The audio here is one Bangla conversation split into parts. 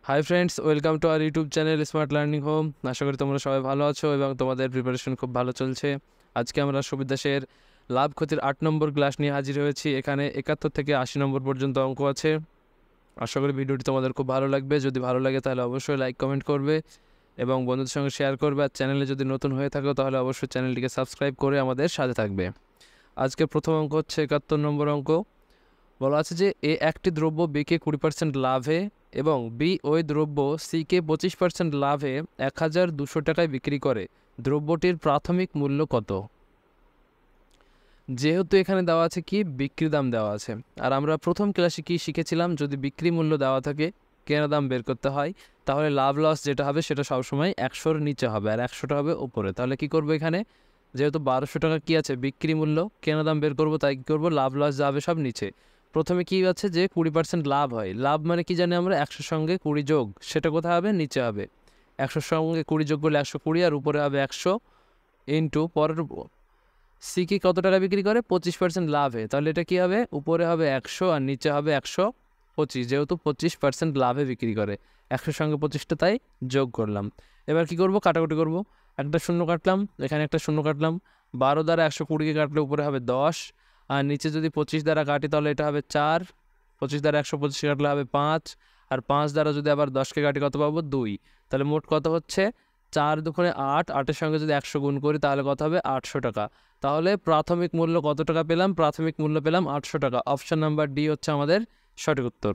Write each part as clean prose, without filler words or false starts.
High friends, welcome to our YouTube channel smart learning home. আশা করি তোমরা সবাই ভালো আছো এবং তোমাদের প্রিপারেশন খুব ভালো চলছে। আজকে আমরা সুবির দাসের লাভ ক্ষতির 8 নম্বর ক্লাস নিয়ে হাজির হয়েছি। এখানে 71 থেকে 80 নম্বর পর্যন্ত অঙ্ক আছে। আশা করি ভিডিওটি তোমাদের খুব ভালো লাগবে। যদি ভালো লাগে তাহলে অবশ্যই লাইক কমেন্ট করবে এবং বন্ধুদের সঙ্গে শেয়ার করবে। আর চ্যানেলে যদি নতুন হয়ে থাকো তাহলে অবশ্যই চ্যানেলটিকে সাবস্ক্রাইব করে আমাদের সাথে থাকবে। আজকে প্রথম অঙ্ক হচ্ছে 71 নম্বর অঙ্ক। বলা আছে যে এ একটি দ্রব্য বিকে 20% লাভে এবং বি ওই দ্রব্য সিকে 25% লাভে 1200 টাকায় বিক্রি করে। দ্রব্যটির প্রাথমিক মূল্য কত? যেহেতু এখানে দেওয়া আছে কি বিক্রি দাম দেওয়া আছে, আর আমরা প্রথম ক্লাসে কি শিখেছিলাম, যদি বিক্রি মূল্য দেওয়া থাকে কেনা দাম বের করতে হয়, তাহলে লাভ লস যেটা হবে সেটা সবসময় 100-র নিচে হবে আর 100টা হবে উপরে। তাহলে কি করবো, এখানে যেহেতু 1200 টাকা কি আছে বিক্রি মূল্য, কেনা দাম বের করবো, তাই কী করবো, লাভ লস যাবে সব নিচে। প্রথমে কি আছে যে 20% লাভ হয়। লাভ মানে কি জানি আমরা, 100 সঙ্গে 20 যোগ, সেটা কোথায় হবে, নিচে হবে। 100 সঙ্গে 20 যোগ করলে 120 আর উপরে হবে 100 ইন্টু পরের সি কি কত টাকা বিক্রি করে, 25% লাভে। তাহলে এটা কি হবে, উপরে হবে 100 আর নিচে হবে 125, যেহেতু 25% লাভে বিক্রি করে। 100 সঙ্গে 25টা তাই যোগ করলাম। এবার কি করব, কাটাকুটি করব। একটা শূন্য কাটলাম, এখানে একটা শূন্য কাটলাম। 12 দ্বারা 120কে কাটলে উপরে হবে 10, আর নিচে যদি 25 দ্বারা কাটি তাহলে এটা হবে 4। 25 দ্বারা 125 কাটলে হবে 5, আর 5 দ্বারা যদি আবার 10কে কাটি কত পাবো, 2। তাহলে মোট কত হচ্ছে, 4 দুগুণে 8, 8-এর সঙ্গে যদি 100 গুণ করি তাহলে কত হবে, 800 টাকা। তাহলে প্রাথমিক মূল্য কত টাকা পেলাম, প্রাথমিক মূল্য পেলাম 800 টাকা। অপশন নাম্বার ডি হচ্ছে আমাদের সঠিক উত্তর।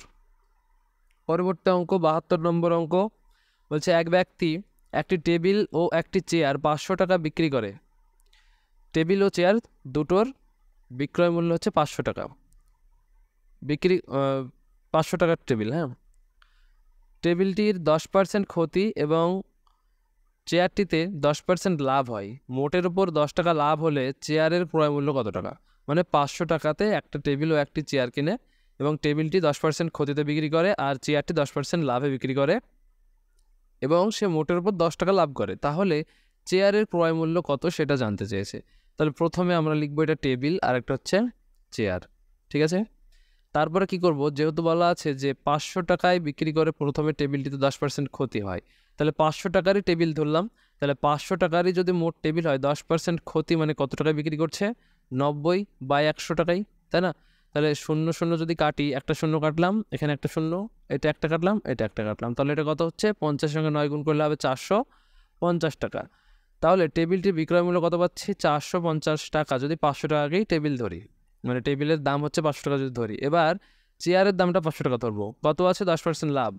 পরবর্তী অঙ্ক 72 নম্বর অঙ্ক। বলছে এক ব্যক্তি একটি টেবিল ও একটি চেয়ার 500 টাকা বিক্রি করে। টেবিল ও চেয়ার দুটোর বিক্রয় মূল্য হচ্ছে 500 টাকা। বিক্রি 500 টাকার টেবিল, হ্যাঁ। টেবিলটির 10% ক্ষতি এবং চেয়ারটিতে 10% লাভ হয়। মোটের উপর 10 টাকা লাভ হলে চেয়ারের ক্রয় মূল্য কত টাকা? মানে 500 টাকাতে একটা টেবিল ও একটি চেয়ার কিনে এবং টেবিলটি 10% ক্ষতিতে বিক্রি করে আর চেয়ারটি 10% লাভে বিক্রি করে এবং সে মোটের উপর 10 টাকা লাভ করে। তাহলে চেয়ারের ক্রয় মূল্য কত সেটা জানতে চেয়েছে। তাহলে প্রথমে আমরা লিখবো এটা টেবিল আর একটা হচ্ছে চেয়ার, ঠিক আছে। তারপরে কি করব, যেহেতু বলা আছে যে 500 টাকায় বিক্রি করে প্রথমে টেবিলটিতে 10% ক্ষতি হয়, তাহলে 500 টাকারই টেবিল ধরলাম। তাহলে 500 টাকারই যদি মোট টেবিল হয়, 10% ক্ষতি মানে কত টাকায় বিক্রি করছে, 90/100 টাকায়, তাই না। তাহলে শূন্য শূন্য যদি কাটি, একটা শূন্য কাটলাম, এখানে একটা শূন্য, এটা একটা কাটলাম, এটা একটা কাটলাম, তাহলে এটা কত হচ্ছে, 50 সঙ্গে 9 গুণ করলে হবে 450 টাকা। তাহলে টেবিলটির বিক্রয় মূল্য কত পাচ্ছি, 450 টাকা যদি 500 টাকাকেই টেবিল ধরি, মানে টেবিলের দাম হচ্ছে 500 টাকা যদি ধরি। এবার চেয়ারের দামটা 500 টাকা ধরবো, কত আছে, 10% লাভ।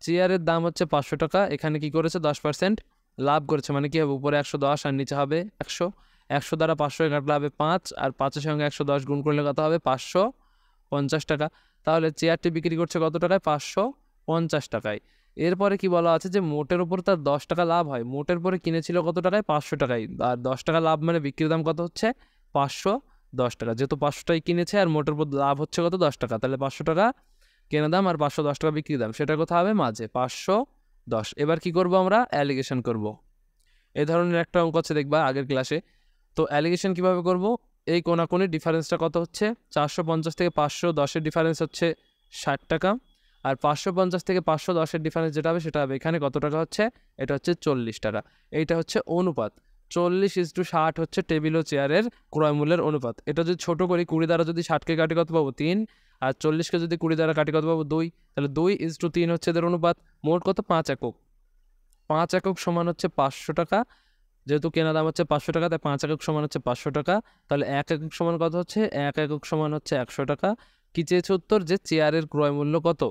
চেয়ারের দাম হচ্ছে 500 টাকা, এখানে কি করেছে, 10% লাভ করেছে, মানে কি হবে, উপরে 110 আর নিচে হবে 100। 100 দ্বারা 500 কাটলে হবে 5, আর 5-এর সঙ্গে 110 গুণ করলে কত হবে, 550 টাকা। তাহলে চেয়ারটি বিক্রি করছে কত টাকায়, 550 টাকায়। এরপরে কি বলা আছে যে মোটের উপর তার 10 টাকা লাভ হয়। মোটের পরে কিনেছিল কত টাকায়, 500 টাকায়, আর 10 টাকা লাভ মানে বিক্রির দাম কত হচ্ছে, 510 টাকা। যেহেতু 500 টাকায় কিনেছে আর মোটের উপর লাভ হচ্ছে কত, 10 টাকা, তাহলে 500 টাকা কেনা দাম আর 510 টাকা বিক্রি দাম, সেটা কোথায় হবে, মাঝে 510। এবার কি করব, আমরা অ্যালিগেশন করব। এই ধরনের একটা অঙ্ক আছে দেখবা আগের ক্লাসে। তো অ্যালিগেশন কিভাবে করব, এই কোনাকুনি ডিফারেন্সটা কত হচ্ছে, 450 থেকে 510-এর ডিফারেন্স হচ্ছে 60 টাকা, আর 550 থেকে 510-এর ডিফারেন্স যেটা হবে সেটা হবে এখানে কত টাকা হচ্ছে, এটা হচ্ছে 40 টাকা। এইটা হচ্ছে অনুপাত, 40:60 হচ্ছে টেবিল ও চেয়ারের ক্রয় মূল্যের অনুপাত। এটা যদি ছোট করি, 20 দ্বারা যদি 60কে কাটি কত পাবো, 3, আর 40কে যদি 20 দ্বারা কাটি কত পাবো, 2। তাহলে 2:3 হচ্ছে এদের অনুপাত। মোট কত, 5 একক। 5 একক সমান হচ্ছে 500 টাকা। যেহেতু কেনা দাম হচ্ছে 500 টাকা, তাই 5 একক সমান হচ্ছে 500 টাকা। তাহলে 1 একক সমান কত হচ্ছে, 1 একক সমান হচ্ছে 100 টাকা। কি চেয়েছে উত্তর, যে চেয়ারের ক্রয় মূল্য কত,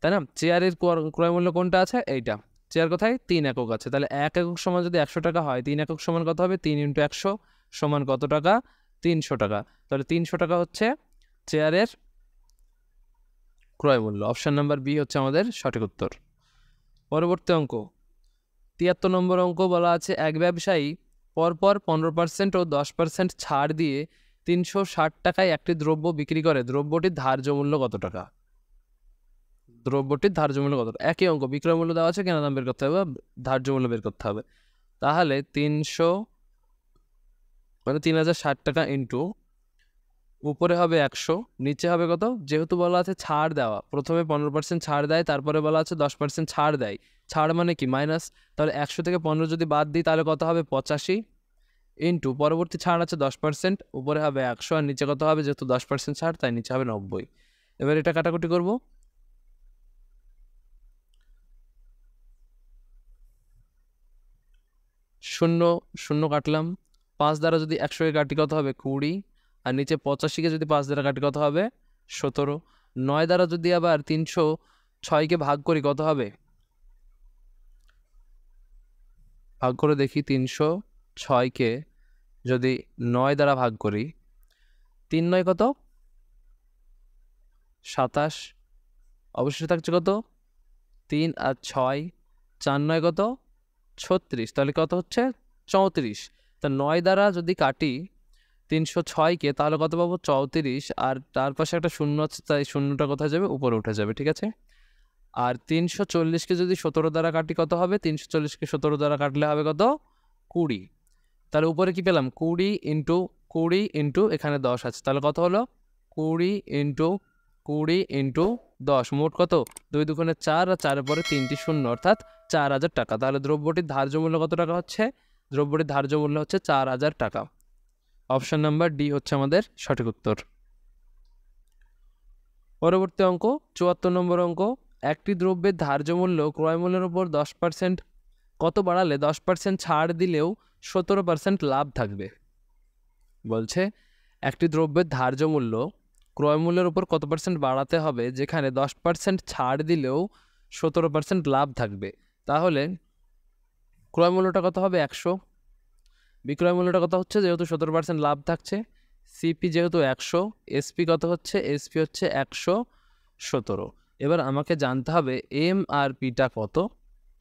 তাই না। চেয়ারের ক্রয় মূল্য কোনটা আছে, এইটা। চেয়ার কোথায়, 3 একক আছে। তাহলে 1 একক সমান যদি 100 টাকা হয়, 3 একক সমান কত হবে, 3 × 100 সমান কত টাকা, 300 টাকা। তাহলে 300 টাকা হচ্ছে চেয়ারের ক্রয় মূল্য। অপশন নাম্বার বি হচ্ছে আমাদের সঠিক উত্তর। পরবর্তী অঙ্ক 73 নম্বর অঙ্ক। বলা আছে এক ব্যবসায়ী পরপর 15% ও 10% ছাড় দিয়ে 360 টাকায় একটি দ্রব্য বিক্রি করে। দ্রব্যটির ধার্য মূল্য কত টাকা? দ্রব্যটির ধার্য মূল্য কত? একই অঙ্ক, বিক্রয় মূল্য দেওয়া আছে, কেনা দাম বের করতে হবে, ধার্য মূল্য বের করতে হবে। তাহলে 300 মানে 3060 টাকা ইন্টু উপরে হবে 100, নিচে হবে কত? যেহেতু বলা আছে ছাড় দেওয়া, প্রথমে 15% ছাড় দেয়, তারপরে বলা আছে 10% ছাড় দেয়। ছাড় মানে কি? মাইনাস। তাহলে 100 থেকে 15 যদি বাদ দিই তাহলে কত হবে? 85 ইন্টু পরবর্তী ছাড় আছে 10%, উপরে হবে 100 আর নিচে কত হবে? যেহেতু 10% ছাড় তাই নিচে হবে 90। এবার এটা কাটাকুটি করব। শূন্য শূন্য কাটলাম, 5 দ্বারা যদি 100-কে কাটি কত হবে? 20, আর নিচে 85-কে যদি 5 দ্বারা কাটি কত হবে? 17। 9 দ্বারা যদি আবার 306-কে ভাগ করি কত হবে? ভাগ করে দেখি, 306-কে যদি 9 দ্বারা ভাগ করি, 3 9 কত? 27, অবশ্যই থাকছে কত? 3 আর 6, 4 9 কত? 36, তাহলে কত হচ্ছে? 34। তা 9 দ্বারা যদি কাটি 306-কে তাহলে কত পাবো? 34, আর তার পাশে একটা শূন্য আছে তাই শূন্যটা কোথায় যাবে? উপরে উঠে যাবে, ঠিক আছে। আর 340-কে যদি 17 দ্বারা কাটি কত হবে? 340-কে 17 দ্বারা কাটলে হবে কত? 20। তাহলে উপরে কি পেলাম? 20 ইন্টু এখানে 10 আছে, তাহলে কত হলো? 20 ইন্টু 10, মোট কত? 2 দুগুণে 4 আর 4-এর পরে 3টি শূন্য, অর্থাৎ 4000 টাকা। তাহলে দ্রব্যটির ধার্য মূল্য কত টাকা হচ্ছে? দ্রব্যটির ধার্য মূল্য হচ্ছে 4000 টাকা। অপশন নাম্বার ডি হচ্ছে আমাদের সঠিক উত্তর। পরবর্তী অঙ্ক 74 নম্বর অঙ্ক। একটি দ্রব্যের ধার্য মূল্য ক্রয় মূল্যের উপর 10% কত বাড়ালে 10% ছাড় দিলেও 17% লাভ থাকবে? বলছে একটি দ্রব্যের ধার্য মূল্য ক্রয় মূল্যের উপর কত পার্সেন্ট বাড়াতে হবে যেখানে 10% ছাড় দিলেও 17% লাভ থাকবে। তাহলে ক্রয় মূল্যটা কত হবে? 100, বিক্রয় মূল্যটা কত হচ্ছে? যেহেতু 17% লাভ থাকছে, সিপি যেহেতু 100, এসপি কত হচ্ছে? এসপি হচ্ছে 117। এবার আমাকে জানতে হবে এমআরপিটা কত,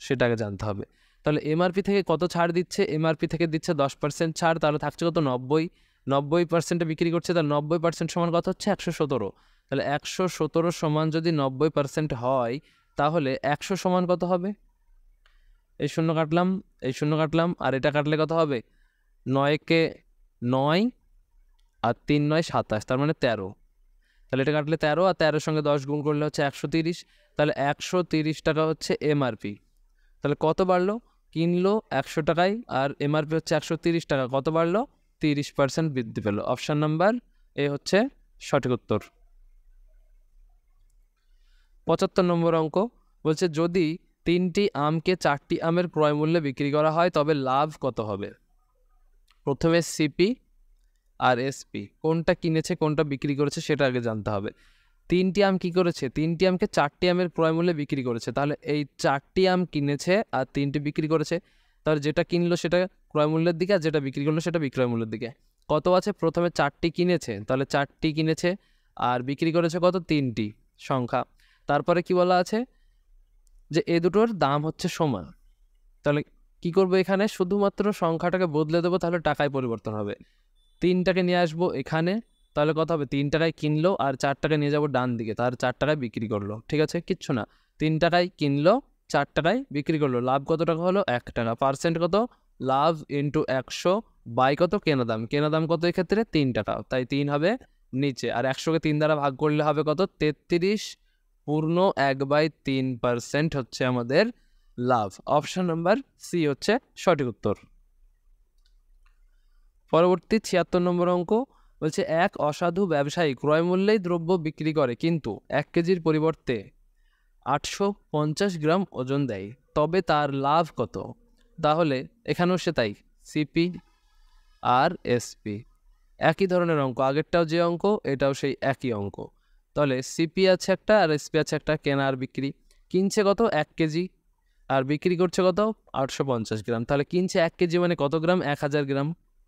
সেটাকে জানতে হবে। তাহলে এমআরপি থেকে কত ছাড় দিচ্ছে? এমআরপি থেকে দিচ্ছে 10% ছাড়, তাহলে থাকছে কত? 90। 90%-এ বিক্রি করছে, তাহলে 90% সমান কত হচ্ছে? 117। তাহলে 117 সমান যদি 90% হয় তাহলে 100 সমান কত হবে? এই শূন্য কাটলাম, এই শূন্য কাটলাম, আর এটা কাটলে কত হবে? 9-কে 9 আর 3 9 27, তার মানে 13। তাহলে এটা কাটলে 13, আর 13-এর সঙ্গে 10 গুণ করলে হচ্ছে 130। তাহলে 130 টাকা হচ্ছে এমআরপি। তাহলে কত বাড়লো? কিনলো 100 টাকায় আর এমআরপি হচ্ছে 130 টাকা, কত বাড়লো? 30% বৃদ্ধি পেল। অপশান নাম্বার এ হচ্ছে সঠিক উত্তর। 75 নম্বর অঙ্ক বলছে যদি 3টি আমকে 4টি আমের ক্রয় মূল্যে বিক্রি করা হয় তবে লাভ কত হবে? প্রথমে সিপি আর এসপি কোনটা কিনেছে কোনটা বিক্রি করেছে সেটা আগে জানতে হবে। 3টি আম কি করেছে? 3টি আমকে 4টি আমের ক্রয় মূল্যে বিক্রি করেছে, তাহলে এই 4টি আম কিনেছে আর 3টি বিক্রি করেছে, তাহলে যেটা কিনলো সেটা ক্রয় মূল্যের দিকে আর যেটা বিক্রি করলো সেটা বিক্রয় মূল্যের দিকে। কত আছে? প্রথমে 4টি কিনেছে, তাহলে 4টি কিনেছে আর বিক্রি করেছে কত? 3টি সংখ্যা। তারপরে কি বলা আছে? যে এ দুটোর দাম হচ্ছে সমান। তাহলে কি করবো? এখানে শুধুমাত্র সংখ্যাটাকে বদলে দেবো, তাহলে টাকায় পরিবর্তন হবে। 3টাকে নিয়ে আসবো এখানে, তাহলে কত হবে? 3 টাকায় কিনলো আর 4 টাকায় নিয়ে যাবো ডান দিকে, তার 4 টাকায় বিক্রি করলো, ঠিক আছে, কিচ্ছু না। 3 টাকায় কিনলো, 4 টাকায় বিক্রি করলো, লাভ কত টাকা হলো? 1 টাকা। পার্সেন্ট কত? লাভ ইন্টু 100 বাই কত? কেনা দাম। কেনা দাম কত এক্ষেত্রে? 3 টাকা, তাই 3 হবে নিচে। আর 100-কে 3 দ্বারা ভাগ করলে হবে কত? 33.1/3% হচ্ছে আমাদের লাভ। অপশন নাম্বার সি হচ্ছে সঠিক উত্তর। পরবর্তী 76 নম্বর অঙ্ক বলছে এক অসাধু ব্যবসায়ী ক্রয় মূল্যেই দ্রব্য বিক্রি করে কিন্তু 1 কেজির পরিবর্তে 850 গ্রাম ওজন দেয়, তবে তার লাভ কত? তাহলে এখানেও সে তাই, সিপি আর এসপি একই ধরনের অঙ্ক, আগেরটাও যে অঙ্ক এটাও সেই একই অঙ্ক। তাহলে সিপি আছে একটা আর এসপি আছে একটা, কেনা আর বিক্রি। কিনছে কত? 1 কেজি আর বিক্রি করছে কত? 850 গ্রাম। তাহলে কিনছে 1 কেজি মানে কত গ্রাম? 1000 গ্রাম।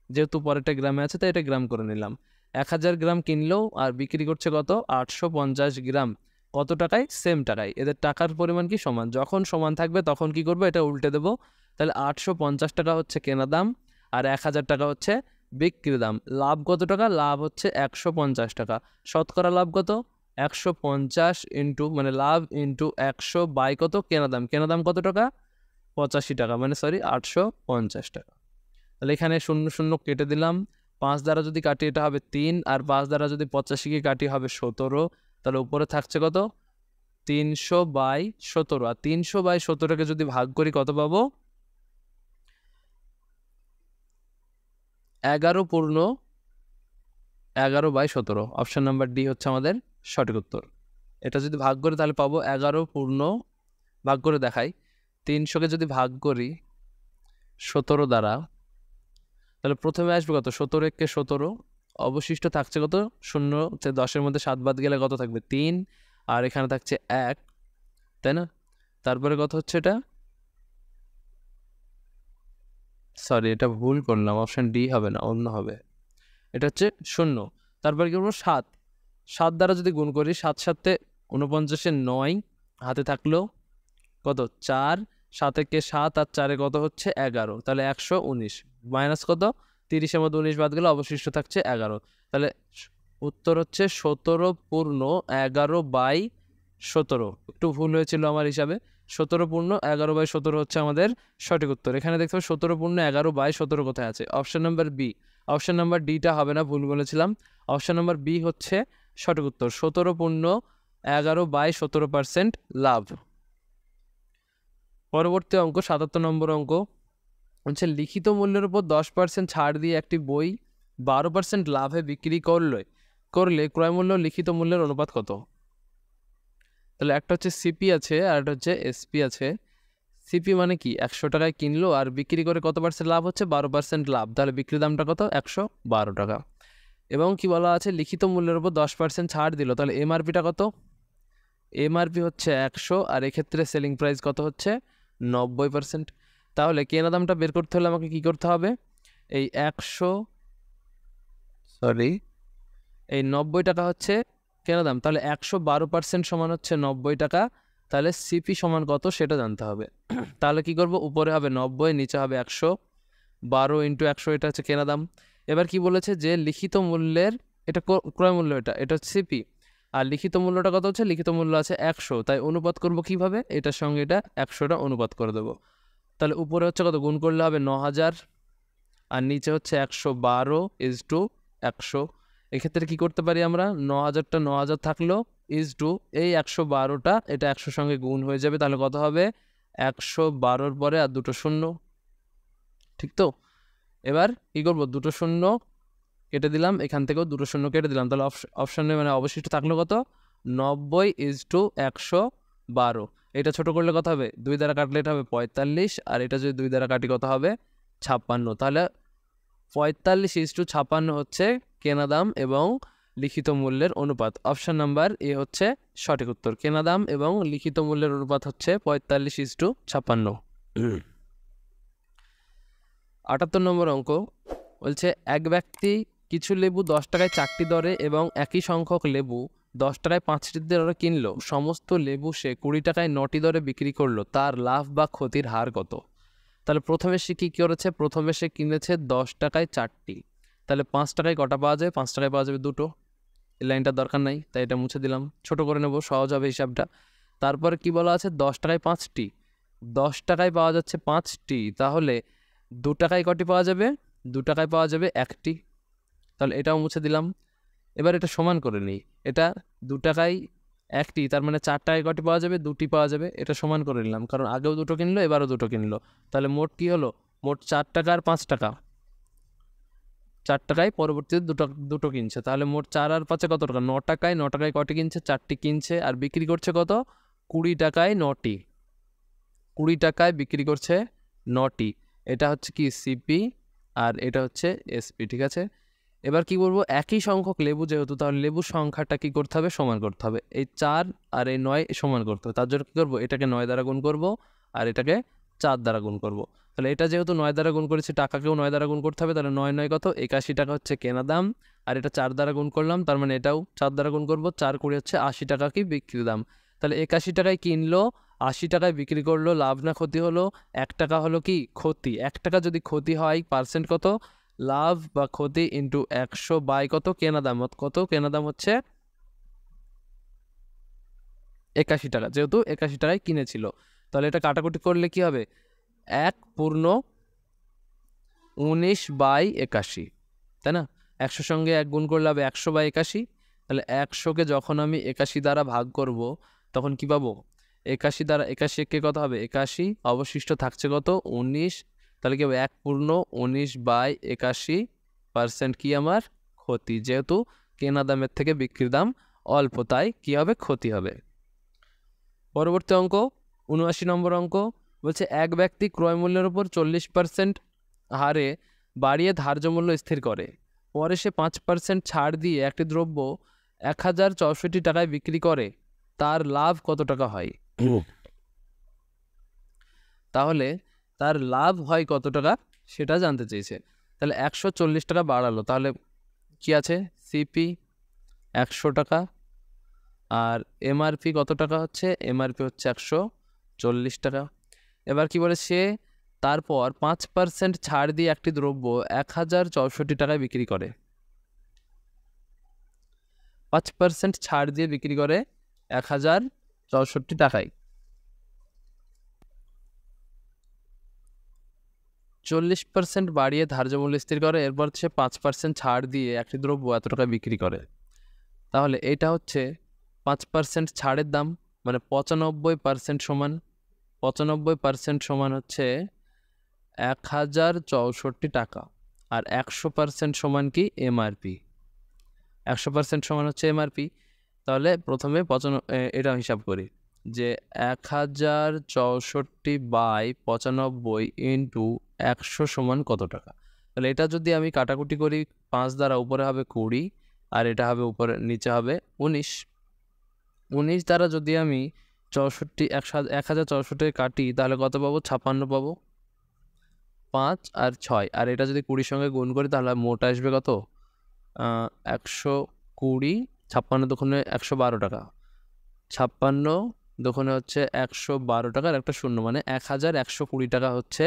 যেহেতু পরেরটা গ্রামে আছে তাই এটা গ্রাম করে নিলাম। 1000 গ্রাম কিনলেও আর বিক্রি করছে কত? 850 গ্রাম। কত টাকায়? সেম টাকায়। এদের টাকার পরিমাণ কি সমান? যখন সমান থাকবে তখন কি করবো? এটা উল্টে দেবো। তাহলে 850 টাকা হচ্ছে কেনা দাম আর 1000 টাকা হচ্ছে বিক্রি দাম। লাভ কত টাকা? লাভ হচ্ছে 150 টাকা। শতকরা লাভ কত? 150 ইন্টু মানে লাভ ইন্টু 100 বাই কত? কেনা দাম। কেনা দাম কত টাকা? 85 টাকা, মানে সরি 850 টাকা। তাহলে এখানে 0 0 কেটে দিলাম, 5 দ্বারা যদি কাটি এটা হবে 3, আর 5 দ্বারা যদি 85কে কাটি হবে 17। তাহলে উপরে থাকছে কত? 300/17। আর 300/17কে যদি ভাগ করি কত পাবো? 11/17। অপশন নাম্বার ডি হচ্ছে আমাদের সঠিক উত্তর। এটা যদি ভাগ করি তাহলে পাবো 11 ভাগ করে দেখাই। 300কে যদি ভাগ করি 17 দ্বারা, তাহলে প্রথমে আসবে কত? 17 অবশিষ্ট থাকছে কত? 0। 10-এর মধ্যে 7 বাদ গেলে কত থাকবে? 3। আর এখানে থাকছে 1, তাই না? তারপরে কত হচ্ছে এটা? সরি, এটা ভুল করলাম, অপশন ডি হবে না, অন্য হবে। এটা হচ্ছে 0। তারপরে কি করবো? 7 দ্বারা যদি গুণ করি, 7 7 49-এর 9 হাতে থাকলো কত? 4। 7 কে 7 আর 4-এ কত হচ্ছে? 11। তাহলে 119 মাইনাস কত? 30-এর মধ্যে 19 বাদ গেলে অবশিষ্ট থাকছে 11। তাহলে উত্তর হচ্ছে 17/11/17। একটু ভুল হয়েছিল আমার হিসাবে। 17/11/17 হচ্ছে আমাদের সঠিক উত্তর। এখানে দেখতে পাবো 17/11/17 কোথায় আছে? Option number B. Option number ডিটা হবে না, ভুল বলেছিলাম। অপশন নাম্বার বি হচ্ছে সঠিক উত্তর। 17/11/17% লাভ। পরবর্তী অঙ্ক 77 নম্বর অঙ্ক হচ্ছে, লিখিত মূল্যের উপর 10% ছাড় দিয়ে একটি বই 12% লাভে বিক্রি করলে ক্রয় মূল্য লিখিত মূল্যের অনুপাত কত? তাহলে একটা হচ্ছে সিপি আছে আর একটা হচ্ছে এসপি আছে। সিপি মানে কি? 100 টাকায় কিনলো আর বিক্রি করে কত পার্সেন্ট লাভ হচ্ছে? 12% লাভ। তাহলে বিক্রি দামটা কত? 112 টাকা। এবং কি বলা আছে? লিখিত মূল্যের উপর 10% ছাড় দিল, তাহলে এমআরপিটা কত? এমআরপি হচ্ছে 100, আর এক্ষেত্রে সেলিং প্রাইস কত হচ্ছে? 90%। তাহলে কেনা দামটা বের করতে হলে আমাকে কি করতে হবে? এই 90 টাকা হচ্ছে কেনা দাম, তাহলে 112% সমান হচ্ছে 90 টাকা। তাহলে সিপি সমান কত সেটা জানতে হবে। তাহলে কি করব? উপরে হবে 90, নিচে হবে 112 × 100, এটা হচ্ছে কেনা দাম। এবার কি বলেছে? যে লিখিত মূল্যের, এটা ক্রয় মূল্য, এটা হচ্ছে সিপি, আর লিখিত মূল্যটা কত হচ্ছে? লিখিত মূল্য আছে 100, তাই অনুপাত করব কিভাবে? এটার সঙ্গে এটা 100টা অনুপাত করে দেবো। তাহলে উপরে হচ্ছে কত? গুণ করলে হবে 9000, আর নিচে হচ্ছে 112:100। এক্ষেত্রে কি করতে পারি আমরা? 9000টা 9000 থাকলো = এই 112টা, এটা 100 সঙ্গে গুণ হয়ে যাবে। তাহলে কত হবে? 112-র পরে আর দুটো শূন্য, ঠিক তো? এবার কি করব? দুটো শূন্য কেটে দিলাম, এখান থেকেও দুটো শূন্য কেটে দিলাম। তাহলে অপশনে মানে অবশিষ্ট থাকলো কত? 90:112। এটা ছোট করলে কত হবে? 2 দ্বারা কাটলে এটা হবে 45, আর এটা যদি 2 দ্বারা কাটি কত হবে? 56। তাহলে 45:56 হচ্ছে কেনা দাম এবং লিখিত মূল্যের অনুপাত। অপশন নাম্বার এ হচ্ছে সঠিক উত্তর। কেনা দাম এবং লিখিত মূল্যের অনুপাত হচ্ছে 45:56। 78 নম্বর অঙ্ক বলছে, এক ব্যক্তি কিছু লেবু 10 টাকায় 4টি দরে এবং একই সংখ্যক লেবু 10 টাকায় 5টি দরে কিনলো। সমস্ত লেবু সে 20 টাকায় 9টি দরে বিক্রি করলো। তার লাভ বা ক্ষতির হার কত? তাহলে প্রথমে সে কী করেছে? প্রথমে সে কিনেছে 10 টাকায় 4টি। তাহলে 5 টাকায় কটা পাওয়া যায়? 5 টাকায় পাওয়া যাবে দুটো। এই লাইনটার দরকার নাই, তাই এটা মুছে দিলাম, ছোট করে নেব, সহজ হবে হিসাবটা। তারপরে কি বলা আছে? 10 টাকায় 5টি। 10 টাকায় পাওয়া যাচ্ছে 5টি, তাহলে 2 টাকায় কটি পাওয়া যাবে? 2 টাকায় পাওয়া যাবে 1টি। তাহলে এটাও মুছে দিলাম। এবার এটা সমান করে নিই। এটা 2 টাকায় 1টি, তার মানে 4 টাকায় কটি পাওয়া যাবে? 2টি পাওয়া যাবে। এটা সমান করে নিলাম, কারণ আগেও দুটো কিনলো, এবারও দুটো কিনলো। তাহলে মোট কি হলো? মোট 4 টাকা আর 5 টাকা। 4 টাকায় পরবর্তীতে দুটো কিনছে, তাহলে মোট 4 আর 5-এ কত টাকা? 9 টাকায়। 9 টাকায় কটি কিনছে? 4টি কিনছে, আর বিক্রি করছে কত? 20 টাকায় 9টি। 20 টাকায় বিক্রি করছে 9টি। এটা হচ্ছে কি? সিপি, আর এটা হচ্ছে এসপি, ঠিক আছে? এবার কি বলবো? একই সংখ্যক লেবু যেহেতু, তাহলে লেবুর সংখ্যাটা কি করতে হবে? সমান করতে হবে। এই 4 আর এই 9 সমান করতে হবে। তার জন্য কী করবো? এটাকে 9 দ্বারা গুণ করব, আর এটাকে 4 দ্বারা গুণ করব। তাহলে এটা যেহেতু 9 দ্বারা গুণ করেছি, টাকাকেও 9 দ্বারা গুণ করতে হবে। তাহলে 9 9 কত? 81 টাকা হচ্ছে কেনা দাম, আর এটা 4 দ্বারা গুণ করলাম, তার মানে এটাও 4 দ্বারা গুণ করব। 4 20 হচ্ছে 80 টাকা কি বিক্রি দাম। তাহলে 81 টাকায় কিনলো, 80 টাকায় বিক্রি করলো। লাভ না ক্ষতি হলো? 1 টাকা হলো কি? ক্ষতি। 1 টাকা যদি ক্ষতি হয়, পার্সেন্ট কত? লাভ বা ক্ষতি ইন্টু 100 বাই কত? কেনা দাম। কত? কেনা দাম হচ্ছে 81 টাকা, যেহেতু 81 টাকায় কিনেছিল। তাহলে এটা কাটাকুটি করলে কি হবে? 1 পূর্ণ 19/81, তাই না? 100 সঙ্গে 1 গুণ করলে হবে 100/81। তাহলে 100কে যখন আমি 81 দ্বারা ভাগ করব তখন কি পাবো? 81 দ্বারা 81 কে কত হবে? 81, অবশিষ্ট থাকছে কত? 19। তাহলে কি হবে? 1/81% কি আমার ক্ষতি, যেহেতু কেনা দামের থেকে বিক্রির দাম অল্প, তাই কি হবে? ক্ষতি হবে। পরবর্তী অঙ্ক 79 নম্বর অঙ্ক বলছে এক ব্যক্তি ক্রয় মূল্যের উপর 40% হারে বাড়িয়ে ধার্য মূল্য স্থির করে, পরে সে 5% ছাড় দিয়ে একটি দ্রব্য 1064 টাকায় বিক্রি করে, তার লাভ কত টাকা হয়? তাহলে তার লাভ হয় কত টাকা সেটা জানতে চেয়েছে। তাহলে 140 টাকা বাড়ালো, তাহলে কি আছে? সিপি 100 টাকা, আর এমআরপি কত টাকা হচ্ছে? এমআরপি হচ্ছে 140 টাকা। এবার কি বলে? সে তারপর 5% ছাড় দিয়ে একটি দ্রব্য 1064 টাকায় বিক্রি করে। 5% ছাড় দিয়ে বিক্রি করে 1064 টাকায়। 40% বাড়িয়ে ধার্য মূল্য স্থির করে, এরপর সে 5% ছাড় দিয়ে একটি দ্রব্য এত টাকা বিক্রি করে। তাহলে এটা হচ্ছে 5% ছাড়ের দাম, মানে 95% সমান 95% সমান হচ্ছে 1064 টাকা, আর 100% সমান কি? এমআরপি। 100% সমান হচ্ছে এমআরপি। তাহলে প্রথমে এটা হিসাব করি যে 1064/95 ইন্টু 100 সমান কত টাকা। তাহলে এটা যদি আমি কাটাকুটি করি 5 দ্বারা, উপরে হবে 20 আর এটা হবে উপরে, নিচে হবে 19। 19 দ্বারা যদি আমি 1064 কাটি তাহলে কত পাবো? 56 পাবো। 5 আর 6, আর এটা যদি 20 সঙ্গে গুণ করি তাহলে মোট আসবে কত? 120। 56 দুগুণে 112 টাকা, 56 দুগুণে হচ্ছে 112 টাকার একটা শূন্য, মানে 1120 টাকা হচ্ছে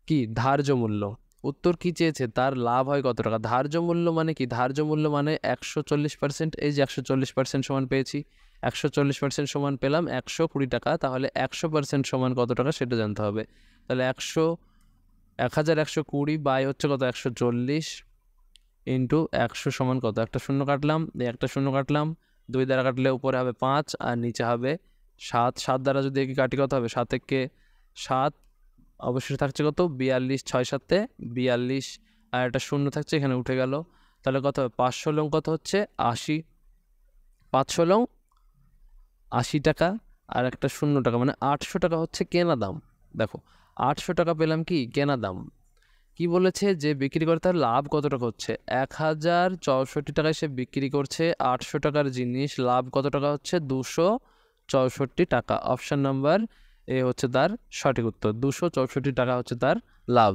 কি? ধার্য মূল্য। উত্তর কি চেয়েছে? তার লাভ হয় কত টাকা। ধার্য মূল্য মানে কি? ধার্য মূল্য মানে 140%। এই যে 140% সমান পেয়েছি, 140% সমান পেলাম 120 টাকা। তাহলে 100% সমান কত টাকা সেটা জানতে হবে। তাহলে 1120 বাই হচ্ছে কত? 140 ইন্টু 100 সমান কত? একটা শূন্য কাটলাম, একটা শূন্য কাটলাম, 2 দ্বারা কাটলে উপরে হবে 5 আর নিচে হবে 7। 7 দ্বারা যদি একে কাটি কত হবে? 7 একে 7, অবশ্যই থাকছে কত? 42। 6 7 42, আর একটা শূন্য থাকছে এখানে উঠে গেল। তাহলে কত হবে? 500 লং কত হচ্ছে? 80। 500 লং 80 টাকা আর একটা শূন্য টাকা, মানে 800 টাকা হচ্ছে কেনা দাম। দেখো 800 টাকা পেলাম কি? কেনা দাম। কি বলেছে? যে বিক্রি করে তার লাভ কত টাকা হচ্ছে? 1064 টাকায় সে বিক্রি করছে 800 টাকার জিনিস, লাভ কত টাকা হচ্ছে? 264 টাকা। অপশান নাম্বার এ হচ্ছে তার সঠিক উত্তর। 264 টাকা হচ্ছে তার লাভ।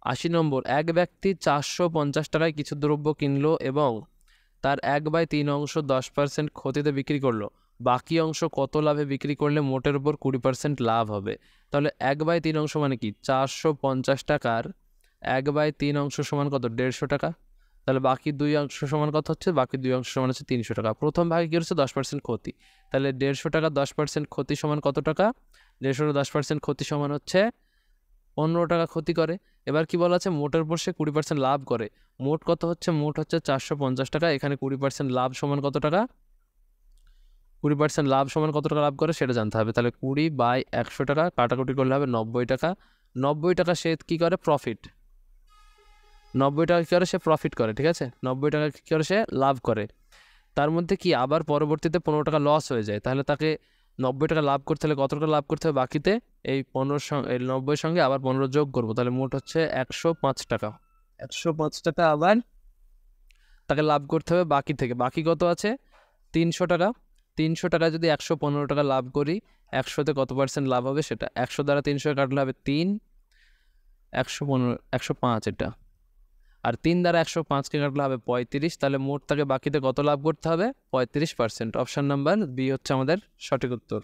80 নম্বর, এক ব্যক্তি 450 টাকায় কিছু দ্রব্য কিনলো এবং তার 1/3 অংশ 10% ক্ষতিতে বিক্রি করলো, বাকি অংশ কত লাভে বিক্রি করলে মোটের উপর 20% লাভ হবে? তাহলে 1/3 অংশ মানে কি? 450 টাকার 1/3 অংশ সমান কত? 150 টাকা। তাহলে বাকি 2 অংশ সমান কত হচ্ছে? বাকি 2 অংশ সমান হচ্ছে 300 টাকা। প্রথম ভাগে কি হচ্ছে? 10% ক্ষতি। তাহলে 150 টাকা 10% ক্ষতি সমান কত টাকা? 150 10% ক্ষতি সমান হচ্ছে 15 টাকা ক্ষতি করে। এবার কি বলা আছে? মোটের উপর সে 20% লাভ করে। মোট কত হচ্ছে? মোট হচ্ছে 450 টাকা। এখানে 20% লাভ সমান কত টাকা? 20% লাভ সমান কত টাকা লাভ করে সেটা জানতে হবে। তাহলে 20/100 টাকা কাটাকুটি করলে হবে 90 টাকা। 90 টাকা সে কী করে? প্রফিট। 90 টাকা কী করে? সে প্রফিট করে, ঠিক আছে? 90 টাকা কী করে? সে লাভ করে। তার মধ্যে কি আবার পরবর্তীতে 15 টাকা লস হয়ে যায়, তাহলে তাকে 90 টাকা লাভ করতে হলে কত টাকা লাভ করতে হবে? বাকিতে এই 90 সঙ্গে আবার 15 যোগ করবো, তাহলে মোট হচ্ছে 105 টাকা। 105 টাকা আবার তাকে লাভ করতে হবে বাকি থেকে। বাকি কত আছে? 300 টাকা। 300 টাকায় যদি 115 টাকা লাভ করি, 100তে কত % লাভ হবে সেটা? 100 দ্বারা 300 কাটলে হবে 3, 115 105 এটা, আর 3 দ্বারা 105কে কাটলে হবে 35। তাহলে মোট তাকে বাকিতে কত লাভ করতে হবে? 35%। অপশান নাম্বার বি হচ্ছে আমাদের সঠিক উত্তর।